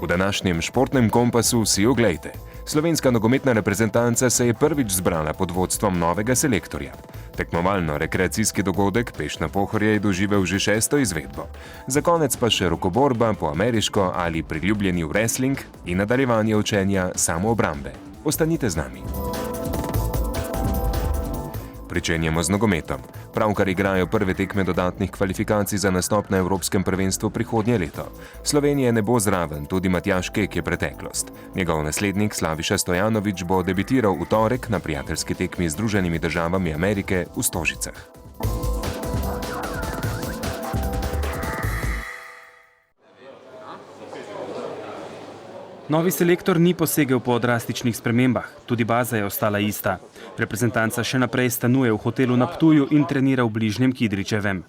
V današnjem športnem kompasu si oglejte. Slovenska nogometna reprezentanca se je prvič zbrala pod vodstvom novega selektorja. Tekmovalno-rekreacijski dogodek Peš na Pohorje je doživel že 6. izvedbo. Za konec pa še rokoborba po ameriško ali priljubljeni wrestling in nadaljevanje učenja samoobrambe. Ostanite z nami. Pričenjamo z nogometom. Pravkar igrajo prve tekme dodatnih kvalifikacij za nastop na Evropskem prvenstvu prihodnje leto. Slovenije ne bo zraven, tudi Matjaž Kek je preteklost. Njegov naslednik Slaviša Stojanović bo debitiral v torek na prijateljski tekmi z Združenimi državami Amerike v Stožicah. Novi selektor ni posegel po drastičnih spremembah, tudi baza je ostala ista. Reprezentanca še naprej stanuje v hotelu na Ptuju in trenira v bližnjem Kidričevem.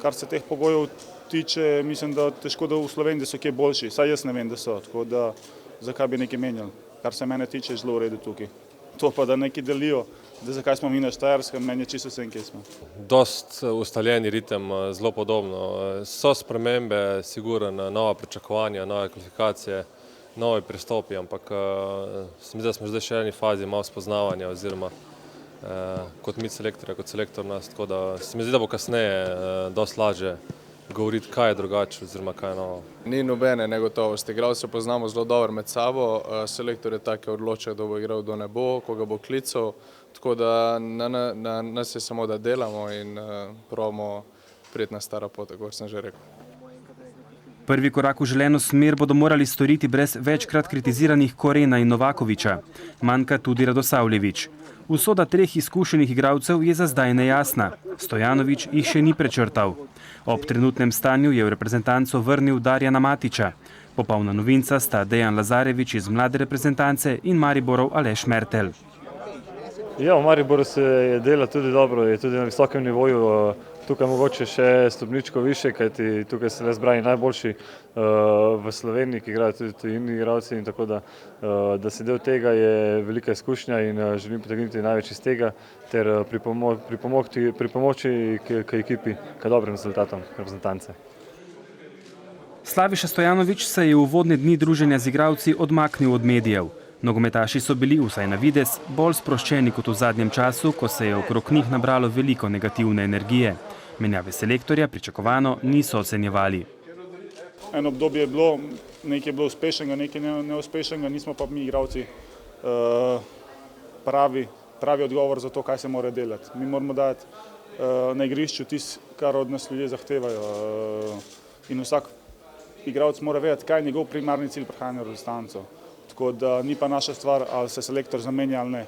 Kar se teh pogojev tiče, mislim, da težko, da v Sloveniji so kje boljši. Saj jaz ne vem, da so, tako da zakaj bi nekaj menjali. Kar se mene tiče, je zelo v redu tukaj. To pa, da neki delijo, da zakaj smo mi na Štajerskem, meni je čisto vsem, kje smo. Dost ustaljeni ritem, zelo podobno. So spremembe, sigurno, nova pričakovanja, nove kvalifikacije, novi pristopi, ampak se mi zdi, da smo zdaj še v eni fazi malo spoznavanja oziroma kot mi selektorja, kot selektor nas, tako da se mi zdi, da bo kasneje dosti lažje govoriti, kaj je drugače oziroma kaj je novo. Ni nobene negotovosti, igralce poznamo zelo dobro med sabo, selektor je tak, ki odloča, kdo bo igral, kdo ne bo, koga bo klical, tako da na nas je samo, da delamo in probamo priti na stara pot, tako sem že rekel. Prvi korak v želeno smer bodo morali storiti brez večkrat kritiziranih Korena in Novakoviča. Manjka tudi Radosavljević. Usoda treh izkušenih igralcev je za zdaj nejasna. Stojanović jih še ni prečrtal. Ob trenutnem stanju je v reprezentanco vrnil Darjana Matića. Popolna novinca sta Dejan Lazarević iz mlade reprezentance in Mariborov Aleš Mertelj. Ja, v Mariboru se dela tudi dobro, je tudi na visokem nivoju. Tukaj mogoče še stopničko više, kajti tukaj se le zbrani najboljši v Sloveniji, ki igrajo tudi tujini igralci in tako da se del tega je velika izkušnja in želim potegniti največ iz tega ter pripomoči k ekipi, k dobrim rezultatom reprezentance. Slaviša Stojanović se je v uvodne dni druženja z igralci odmaknil od medijev. Nogometaši so bili, vsaj na videz, bolj sproščeni kot v zadnjem času, ko se je okrog njih nabralo veliko negativne energije. Menjave selektorja pričakovano niso ocenjevali. Eno obdobje je bilo, nekaj je bilo uspešnega, nekaj neuspešnega, nismo pa mi igralci pravi odgovor za to, kaj se mora delati. Mi moramo dati na igrišču tisto, kar od nas ljudje zahtevajo. In vsak igralec mora vedeti, kaj je njegov primarni cilj prihajanja v reprezentanco. Tako da ni pa naša stvar, ali se selektor zamenja ali ne.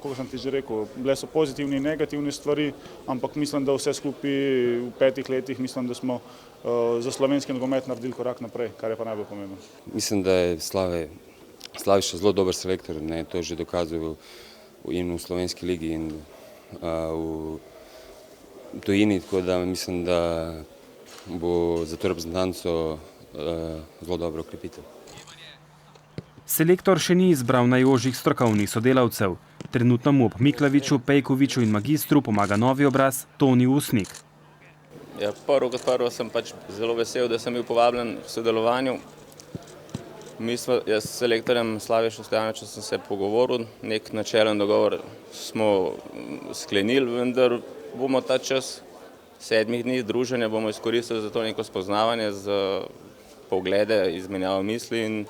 Kako sem ti že rekel, bile so pozitivne in negativne stvari, ampak mislim, da vse skupaj v 5 letih, mislim, da smo za slovenski nogomet naredili korak naprej, kar je pa najbolj pomembno. Mislim, da je Slaviša zelo dober selektor, to že dokazuje in v slovenski ligi in v tujini, tako da mislim, da bo za to reprezentanco zelo dobro okrepitev. Selektor še ni izbral najožjih strokovnih sodelavcev. Trenutno mu ob Miklaviču, Pejkoviču in magistru pomaga novi obraz Toni Usnik. Ja, prvo sem pač zelo vesel, da sem bil povabljen v sodelovanju. Jaz s selektorjem Slavišem Stojanovićem sem se pogovoril, nek načelen dogovor smo sklenili, vendar bomo ta čas 7 dni druženja bomo izkoristili za to neko spoznavanje, za poglede, izmenjavo misli in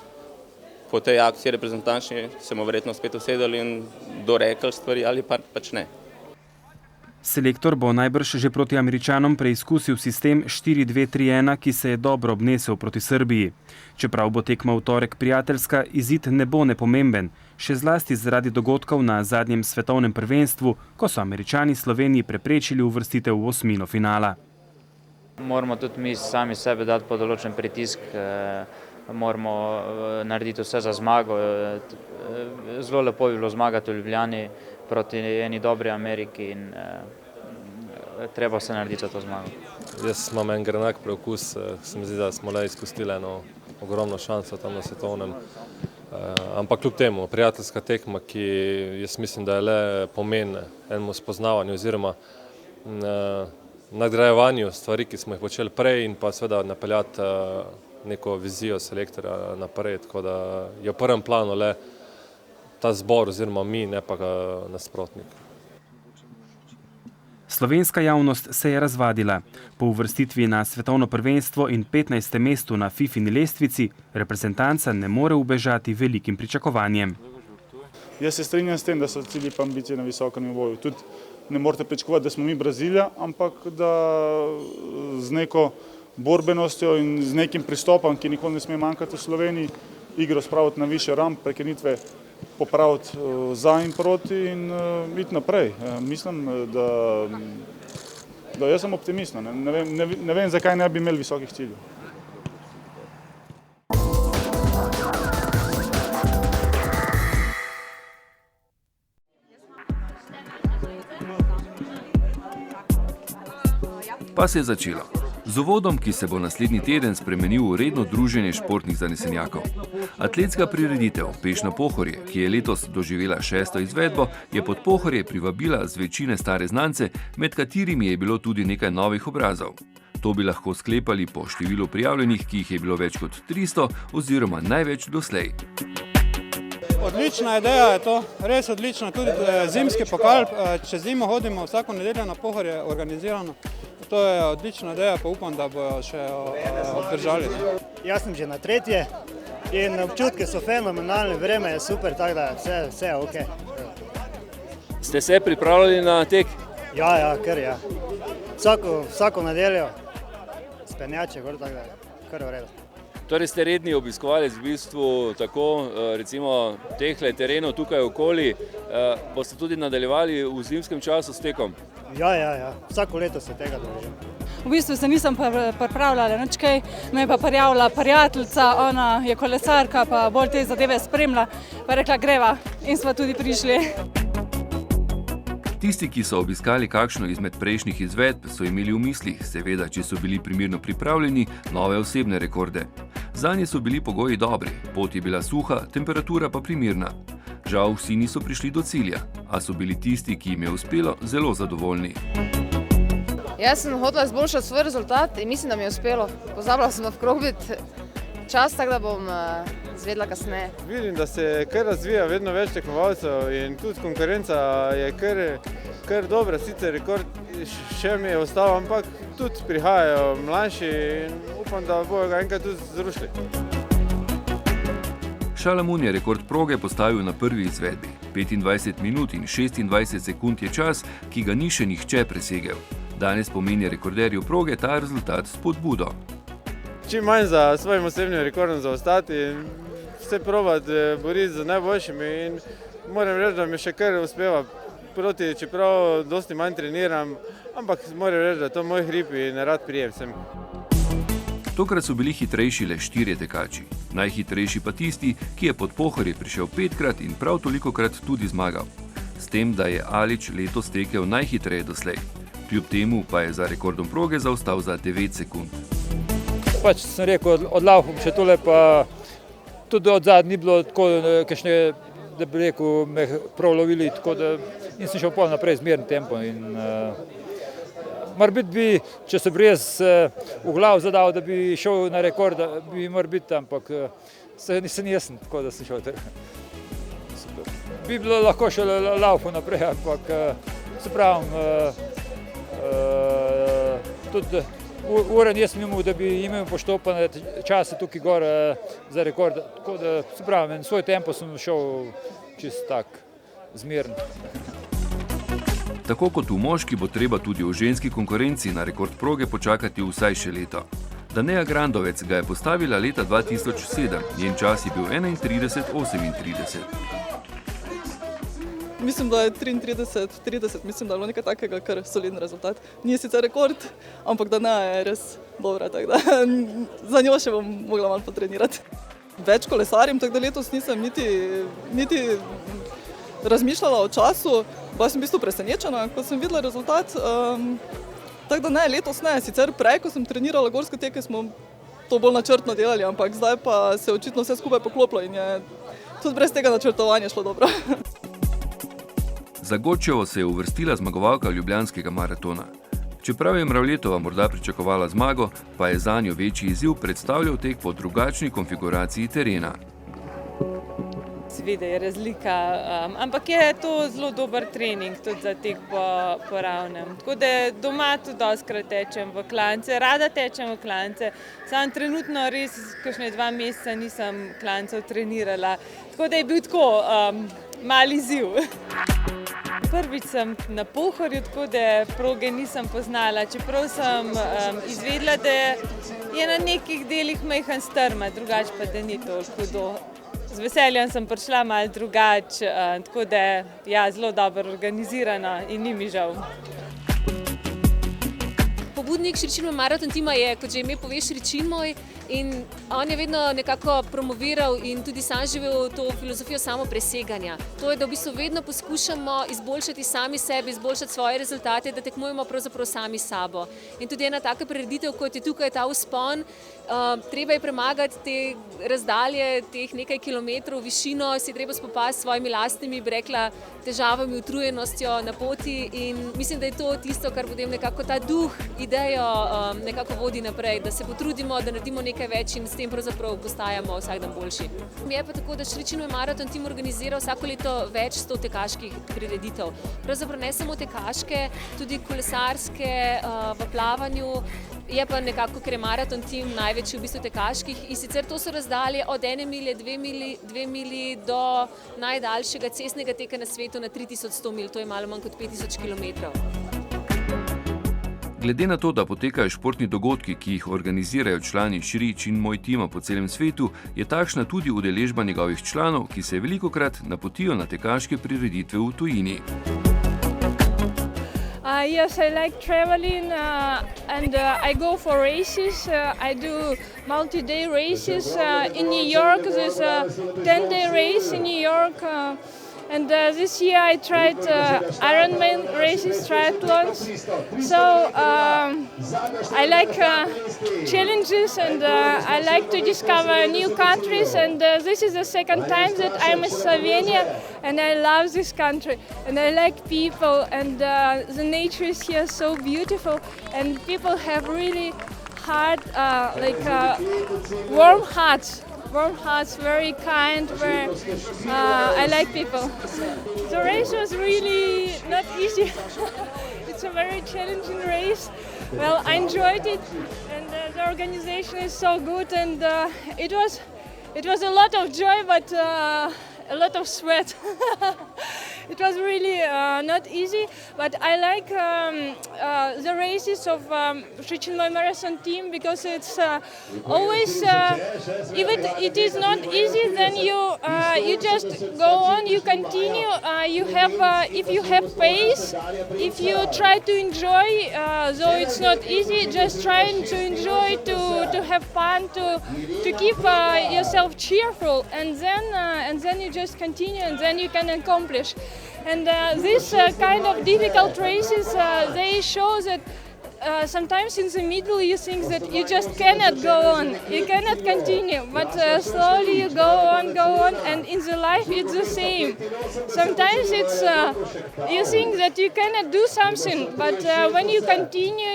po tej akciji reprezentančni se bomo verjetno spet usedali in dorekli stvari ali pač ne. Selektor bo najbrž že proti Američanom preizkusil sistem 4-2-3-1, ki se je dobro obnesel proti Srbiji. Čeprav bo tekma v torek prijateljska, izid ne bo nepomemben, še zlasti zaradi dogodkov na zadnjem svetovnem prvenstvu, ko so Američani Sloveniji preprečili uvrstitev v osmino finala. Moramo tudi mi sami sebe dati pod določen pritisk, moramo narediti vse za zmago. Zelo lepo bi bilo zmagati v Ljubljani proti eni dobri Ameriki in treba se narediti za to zmago. Jaz imam en grenak preokus, se mi zdi, da smo le izpustili eno ogromno šanso tam na svetovnem. Ampak kljub temu, prijateljska tekma, ki jaz mislim, da je le pomen enemu spoznavanju oziroma nagrajevanju stvari, ki smo jih počeli prej in pa seveda napeljati neko vizijo selektorja naprej, tako da je v prvem planu le ta zbor oziroma mi, ne pa nasprotnik. Slovenska javnost se je razvadila. Po uvrstitvi na svetovno prvenstvo in 15. mestu na FIFIni lestvici reprezentanca ne more ubežati velikim pričakovanjem. Jaz se strinjam s tem, da so cilji pa ambicije na visokem nivoju. Tudi ne morete pričakovati, da smo mi Brazilija, ampak da z neko borbenostjo in z nekim pristopom, ki nikoli ne sme manjkati v Sloveniji, igro spraviti na višjo ravno, prekinitve popraviti za in proti in iti naprej. Mislim, da jaz sem optimist. Ne vem, zakaj ne bi imeli visokih ciljev. Pa se je začelo. Z uvodom, ki se bo naslednji teden spremenil v redno druženje športnih zanesenjakov. Atletska prireditev Peš na Pohorje, ki je letos doživela 6. izvedbo, je pod Pohorje privabila z večine stare znance, med katerimi je bilo tudi nekaj novih obrazov. To bi lahko sklepali po številu prijavljenih, ki jih je bilo več kot 300 oziroma največ doslej. Odlična ideja je to, res odlična. Tudi zimski pokal, čez zimo hodimo vsako nedeljo na Pohorje organizirano. To je odlična ideja, pa upam, da bojo še obdržali. Jaz sem že na 3. in občutki so fenomenalni, vreme je super, tako da vse je ok. Ste se pripravljali na tek? Ja, kar ja. Vsako nedeljo spenjače, tako da kar je v redu. Torej ste redni obiskovalec v bistvu tako, recimo, tehle terenov tukaj okoli. Boste tudi nadaljevali v zimskem času s tekom? Ja. Vsako leto se tega držim. V bistvu se nisem pripravljala nič kaj, me je pa prijavila prijateljica, ona je kolesarka, pa bolj te zadeve spremlja, pa rekla greva in smo tudi prišli. Tisti, ki so obiskali kakšno izmed prejšnjih izvedb, so imeli v mislih, seveda, če so bili primerno pripravljeni, nove osebne rekorde. Zanje so bili pogoji dobri, pot je bila suha, temperatura pa primirna. Žal vsi niso prišli do cilja, a so bili tisti, ki jim je uspelo, zelo zadovoljni. Jaz sem hotela izboljšati svoj rezultat in mislim, da mi je uspelo. Pozabila sem v krog biti čas, tako da bom izvedla kasneje. Vidim, da se kar razvija vedno več tekmovalcev in tudi konkurenca je kar dobra. Sicer rekord še mi je ostal, ampak tudi prihajajo mlajši in upam, da bojo ga enkrat tudi zrušili. Šalamun je rekord proge postavil na prvi izvedbi. 25 minut in 26 sekund je čas, ki ga ni še nihče presegel. Danes pomeni rekorderju proge ta rezultat spodbudo. Čim manj za svojim osebnim rekordom zaostati in vse probati boriti z najboljšimi in moram reči, da mi še kar uspeva proti, čeprav dosti manj treniram, ampak moram reči, da je to moj hrib in rad prijem sem. Tokrat so bili hitrejši le 4 tekači. Najhitrejši pa tisti, ki je pod Pohorje prišel 5-krat in prav tolikokrat tudi zmagal. S tem, da je Alič letos tekel najhitreje doslej. Kljub temu pa je za rekordom proge zaostal za 9 sekund. Pač sem rekel, odlaufam še tole, pa tudi od zadnje ni bilo tako, kakšne, da bi rekel, me prav lovili, tako da in sem šel pol naprej z mirnim tempom. Morbiti bi, če se bi res v glav zadal, da bi šel na rekord, bi morbiti, ampak se nisem jesen, tako da sem šel. Bi bilo lahko še laufu naprej, ampak se pravim, tudi uren jaz sem imel, da bi imel poštopane čase tukaj gor za rekord, tako da se pravim, svoj tempo sem šel čist tak, zmeren. Tako kot v moški bo treba tudi v ženski konkurenci na rekord proge počakati vsaj še leto. Daneja Grandovec ga je postavila leta 2007, njen čas je bil 31:38. Mislim, da je 33:30, mislim, da je bilo nekaj takega, kar soliden rezultat. Ni sicer rekord, ampak da ne je res dobra, tako da za njo še bom mogla malo potrenirati. Več kolesarim, tako da letos nisem niti razmišljala o času, pa sem v bistvu presenečena, ko sem videla rezultat. Tako da ne, letos ne, sicer prej, ko sem trenirala gorske teke, smo to bolj načrtno delali, ampak zdaj pa se je očitno vse skupaj poklopilo in je tudi brez tega načrtovanja šlo dobro. Za Gočevo se je uvrstila zmagovalka ljubljanskega maratona. Čeprav je Mravljetova morda pričakovala zmago, pa je zanjo večji izziv predstavljal tek po drugačni konfiguraciji terena. Seveda je razlika, ampak je to zelo dober trening tudi za tek po ravnem. Tako da doma tudi dostikrat tečem v klance, rada tečem v klance, samo trenutno res kakšne 2 meseca nisem klancev trenirala, tako da je bil tako mali izziv. Prvič sem na Pohorju, tako da proge nisem poznala, čeprav sem izvedela, da je na nekih delih majhen strma, drugače pa da ni toliko hudo. Z veseljem sem prišla malo drugače, tako da ja, zelo dobro organizirano in ni mi žal. Pobudnik Šričinov maraton tima je, kot že ime pove, Šričin moj, in on je vedno nekako promoviral in tudi sam živel to filozofijo samopreseganja. To je, da v bistvu vedno poskušamo izboljšati sami sebe, izboljšati svoje rezultate, da tekmujemo pravzaprav sami s sabo. In tudi ena taka prireditev, kot je tukaj ta vzpon, treba je premagati te razdalje, teh nekaj kilometrov višino, si treba spopasti s svojimi lastnimi, bi rekla, težavami, utrujenostjo na poti, in mislim, da je to tisto, kar potem nekako ta duh, idejo nekako vodi naprej, da se potrudimo, da naredimo nekaj več in s tem pravzaprav postajamo vsak dan boljši. Je pa tako, da Šričinov maraton tim organizira vsako leto več 100 tekaških prireditev. Pravzaprav ne samo tekaške, tudi kolesarske, v plavanju. Je pa nekako, ker je maraton tim največji v bistvu tekaških, in sicer to so razdalje od 1 milje, 2 milji do najdaljšega cestnega teka na svetu na 3100 milj, to je malo manj kot 5000 kilometrov. Glede na to, da potekajo športni dogodki, ki jih organizirajo člani Šričin moj tima po celem svetu, je takšna tudi udeležba njegovih članov, ki se velikokrat napotijo na tekaške prireditve v tujini. Yes, I like traveling and I go for races. I do multi-day races. In New York, there's a 10-day race in New York. And this year I tried Ironman races, triathlons. So I like challenges and I like to discover new countries. And this is the second time that I'm in Slovenia, and I love this country. And I like people, and the nature is here so beautiful. And people have really hard, warm hearts. Warm hearts, very kind, I like people. The race was really not easy. It's a very challenging race. Well, I enjoyed it, and the organization is so good, and it was a lot of joy, but a lot of sweat. It was really not easy, but I like the races of Šričin moj marathon team, because it's always, even it is not easy, then you just go on, you continue. You have, if you have pace, if you try to enjoy, though it's not easy, just trying to enjoy, to have fun, to keep yourself cheerful, and then you just continue, and then you can accomplish. And these kind of difficult races, they show that sometimes in the middle you think that you just cannot go on, you cannot continue, but slowly you go on, and in the life it's the same. Sometimes it's you think that you cannot do something, but when you continue,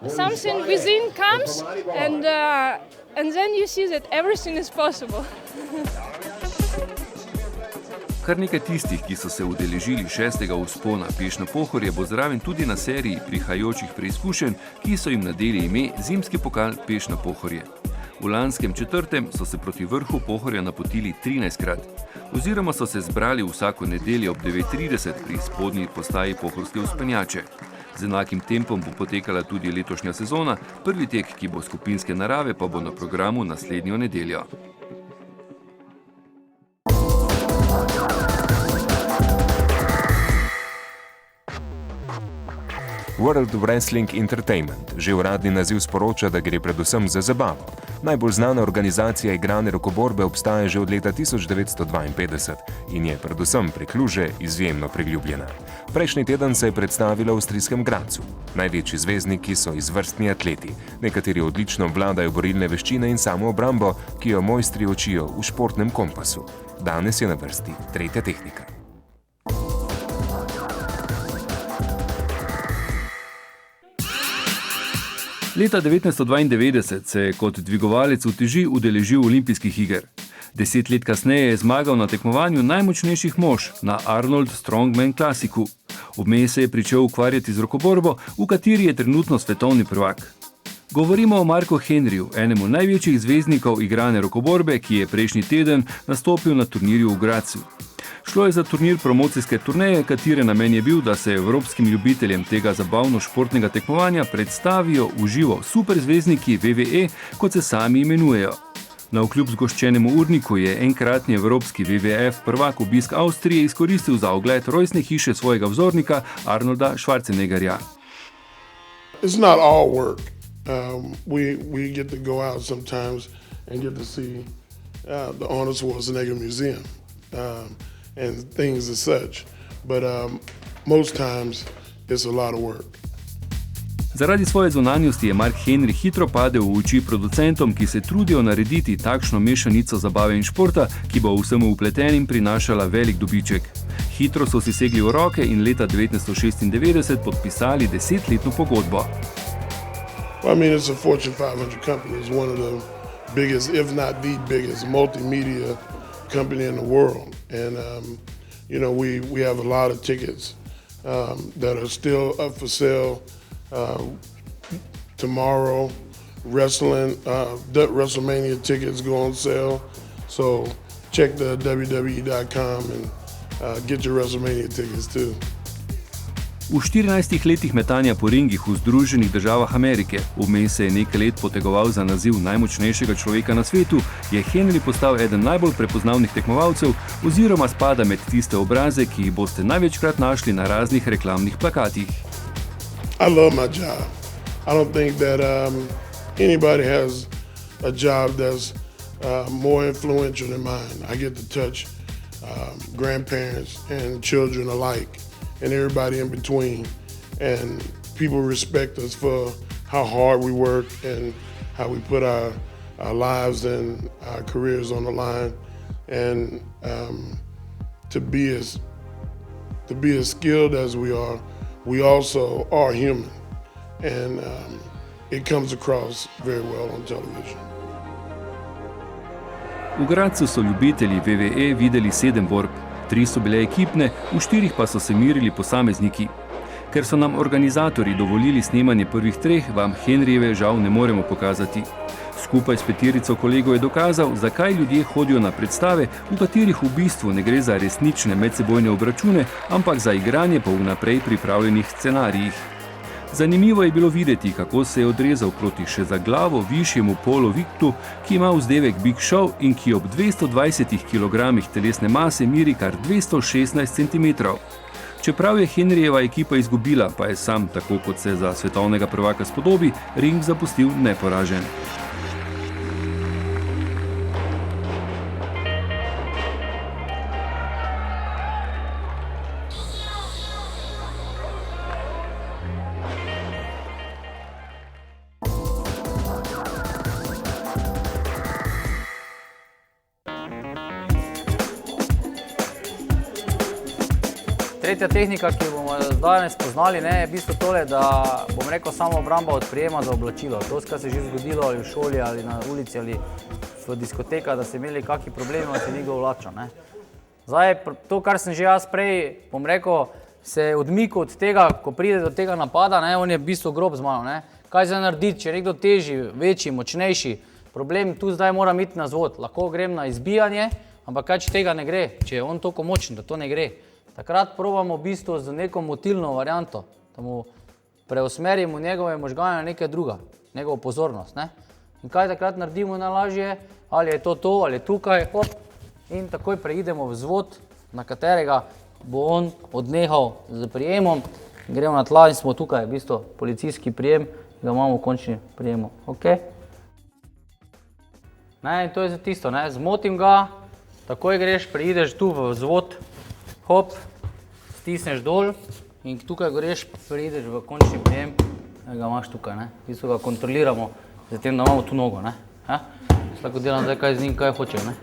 something within comes, and then you see that everything is possible. Kar nekaj tistih, ki so se udeležili 6. vzpona peš na Pohorje, bo zraven tudi na seriji prihajajočih preizkušenj, ki so jim nadeli ime Zimski pokal peš na Pohorje. V lanskem 4. so se proti vrhu Pohorja napotili 13-krat, oziroma so se zbrali vsako nedeljo ob 9:30 pri spodnji postaji pohorske vzpenjače. Z enakim tempom bo potekala tudi letošnja sezona, prvi tek, ki bo skupinske narave, pa bo na programu naslednjo nedeljo. World Wrestling Entertainment, že uradni naziv, sporoča, da gre predvsem za zabavo. Najbolj znana organizacija igrane rokoborbe obstaja že od leta 1952 in je predvsem prek luže izjemno priljubljena. Prejšnji teden se je predstavila v avstrijskem Gradcu. Največji zvezdniki so izvrstni atleti, nekateri odlično obvladajo borilne veščine in samoobrambo, ki jo mojstri učijo v športnem kompasu. Danes je na vrsti tretja tehnika. Leta 1992 se je kot dvigovalec uteži udeležil olimpijskih iger. 10 let kasneje je zmagal na tekmovanju najmočnejših mož na Arnold Strongman Classicu. Vmes se je pričel ukvarjati z rokoborbo, v kateri je trenutno svetovni prvak. Govorimo o Marku Henryju, enemu največjih zvezdnikov igrane rokoborbe, ki je prejšnji teden nastopil na turnirju v Gradcu. Šlo je za turnir promocijske turneje, katere namen je bil, da se evropskim ljubiteljem tega zabavno-športnega tekmovanja predstavijo v živo superzvezdniki WWE, kot se sami imenujejo. Navkljub zgoščenemu urniku je enkratni evropski WWF prvak obisk Avstrije izkoristil za ogled rojstne hiše svojega vzornika Arnolda Schwarzeneggerja. It's not all work. We get to go out sometimes and get to see the Arnold Schwarzenegger Museum and things as such. But most times it's a lot of work. Zaradi svoje zunanjosti je Mark Henry hitro padel v oči producentom, ki se trudijo narediti takšno mešanico zabave in športa, ki bo vsemu vpletenim prinašala velik dobiček. Hitro so si segli v roke in leta 1996 podpisali 10-letno pogodbo. Well, I mean, it's a Fortune 500 company. It's one of the biggest, if not the biggest, multimedia company in the world. And, you know, we have a lot of tickets that are still up for sale. Tomorrow, WrestleMania tickets go on sale, so check the WWE.com and get your WrestleMania tickets too. V 14 letih metanja po ringih v Združenih državah Amerike, vmes se je nekaj let potegoval za naziv najmočnejšega človeka na svetu, je Henry postal eden najbolj prepoznavnih tekmovalcev oziroma spada med tiste obraze, ki jih boste največkrat našli na raznih reklamnih plakatih. I love my job. I don't think that anybody has a job that's more influential than mine. I get to touch grandparents and children alike and everybody in between. And people respect us for how hard we work and how we put our lives and our careers on the line. And to be as skilled as we are, we also are human, and it comes across very well on television. V Gradcu so ljubitelji WWE videli 7 borb, 3 so bile ekipne, v 4 pa so se merili posamezniki. Ker so nam organizatorji dovolili snemanje prvih 3, vam Henryjeve žal ne moremo pokazati. Skupaj s 5 kolegov je dokazal, zakaj ljudje hodijo na predstave, v katerih v bistvu ne gre za resnične medsebojne obračune, ampak za igranje po vnaprej pripravljenih scenarijih. Zanimivo je bilo videti, kako se je odrezal proti še za glavo višjemu Paulu Victu, ki ima vzdevek Big Show in ki ob 220 kg telesne mase meri kar 216 cm. Čeprav je Henryjeva ekipa izgubila, pa je sam, tako kot se za svetovnega prvaka spodobi, ring zapustil neporažen. Tretja tehnika, ki bomo danes poznali, je v bistvu tole, da bom rekel samo obramba od prijema za oblačilo. To, kar se je že zgodilo ali v šoli ali na ulici ali v diskotekah, da ste imeli kakšni problemi, da se ni kdo vlačil. Zdaj, to, kar sem že jaz prej, bom rekel, se odmikal od tega, ko pride do tega napada, on je v bistvu grob z mano. Kaj zdaj narediti, če je nekdo težji, večji, močnejši, problem tu zdaj moram iti na zvod. Lahko grem na izbijanje, ampak kaj, če tega ne gre, če je on toliko močen, da to ne gre. Takrat probamo v bistvu z neko motilno varianto, da mu preusmerimo njegove možgane na nekaj druga, njegovo pozornost. In kaj takrat naredimo najlažje, ali je to, ali je tukaj, hop, in takoj preidemo v vzvod, na katerega bo on odnehal z prijemom, gremo na tla in smo tukaj, v bistvu policijski prijem, ga imamo v končni prijemu. In to je za tisto, zmotim ga, takoj greš, preideš tu v vzvod, hop, stisneš dol in tukaj greš, preideš v končni prijem, ga imaš tukaj, v bistvu ga kontroliramo, zatem da imamo tu nogo, tako delam zdaj kaj z njim, kaj hočejo,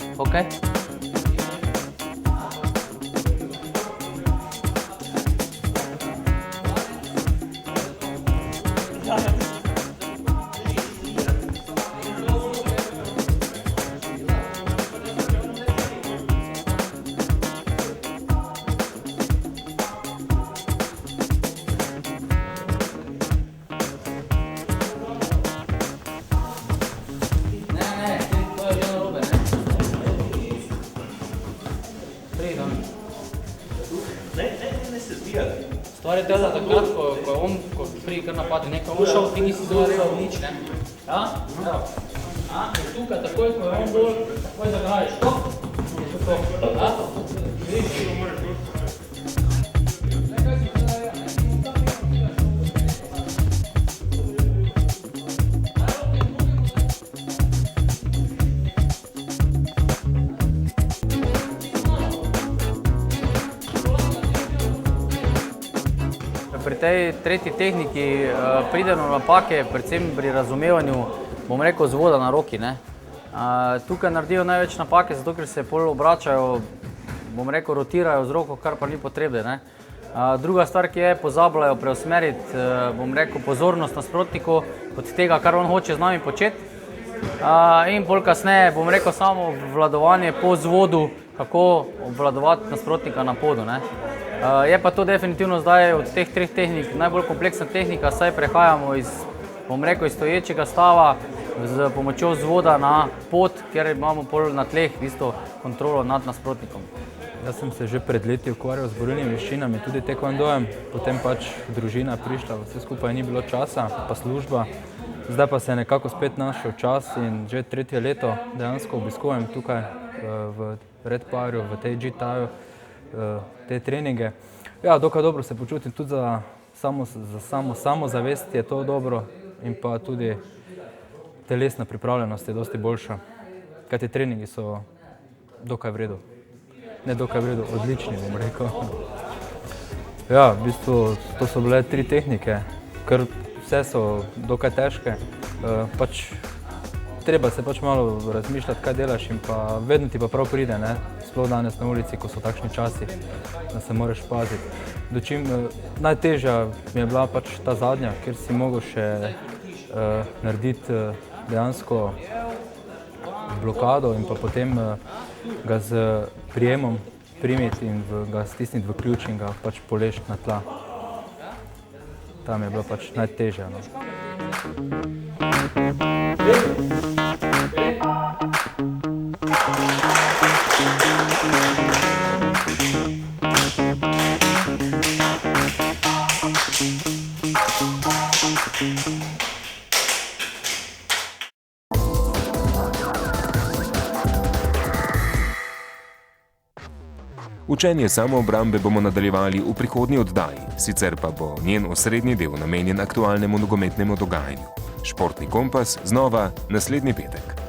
Mare tega takrat, ko je on, ko prije kar napade, nekaj on šel, ti nisi zavrljal nič, ne? Ja? Evo. Ker tukaj takoj, ko je on bolj, takoj zagraješ, to? Ja? Pri tej tretji tehniki pride do napake, predvsem pri razumevanju, bom rekel, zvoda na roki. Tukaj naredijo največ napake, zato ker se pol obračajo, bom rekel, rotirajo z roko, kar pa ni potrebne. Druga stvar, ki je, pozabljajo preusmeriti, bom rekel, pozornost nasprotniku od tega, kar on hoče z nami početi. In pol kasneje, bom rekel, samo obvladovanje po zvodu, kako obvladovati nasprotnika na podu. Je pa to definitivno zdaj od teh treh tehnik najbolj kompleksna tehnika, saj prehajamo iz, bom rekel, iz stoječega stava z pomočjo vzvoda na pot, kjer imamo pol na tleh v bistvu kontrolo nad nasprotnikom. Jaz sem se že pred leti ukvarjal z borilnimi veščinami, tudi taekwondojem, potem pač družina prišla, vse skupaj ni bilo časa, pa služba. Zdaj pa se je nekako spet našel čas in že tretje leto dejansko obiskujem tukaj v Red Powerju, v tej G-Taju, te treninge. Ja, dokaj dobro se počutim, tudi za samozavest je to dobro in pa tudi telesna pripravljenost je dosti boljša. Kaj te treningi so dokaj v redu. Ne dokaj v redu, odlični, bom rekel. Ja, v bistvu to so bile 3 tehnike, ker vse so dokaj težke. Treba se pač malo razmišljati, kaj delaš in pa vedno ti pa prav pride, ne? Sploh danes na ulici, ko so takšni časi, da se moraš paziti. Dočim najtežja mi je bila pač ta zadnja, kjer si mogel še narediti dejansko blokado in pa potem ga z prijemom primiti in ga stisniti v ključ in ga pač poležiti na tla. Tam je bila pač najtežja. Učenje samoobrambe bomo nadaljevali v prihodnji oddaji, sicer pa bo njen osrednji del namenjen aktualnemu nogometnemu dogajanju. Športni kompas znova naslednji petek.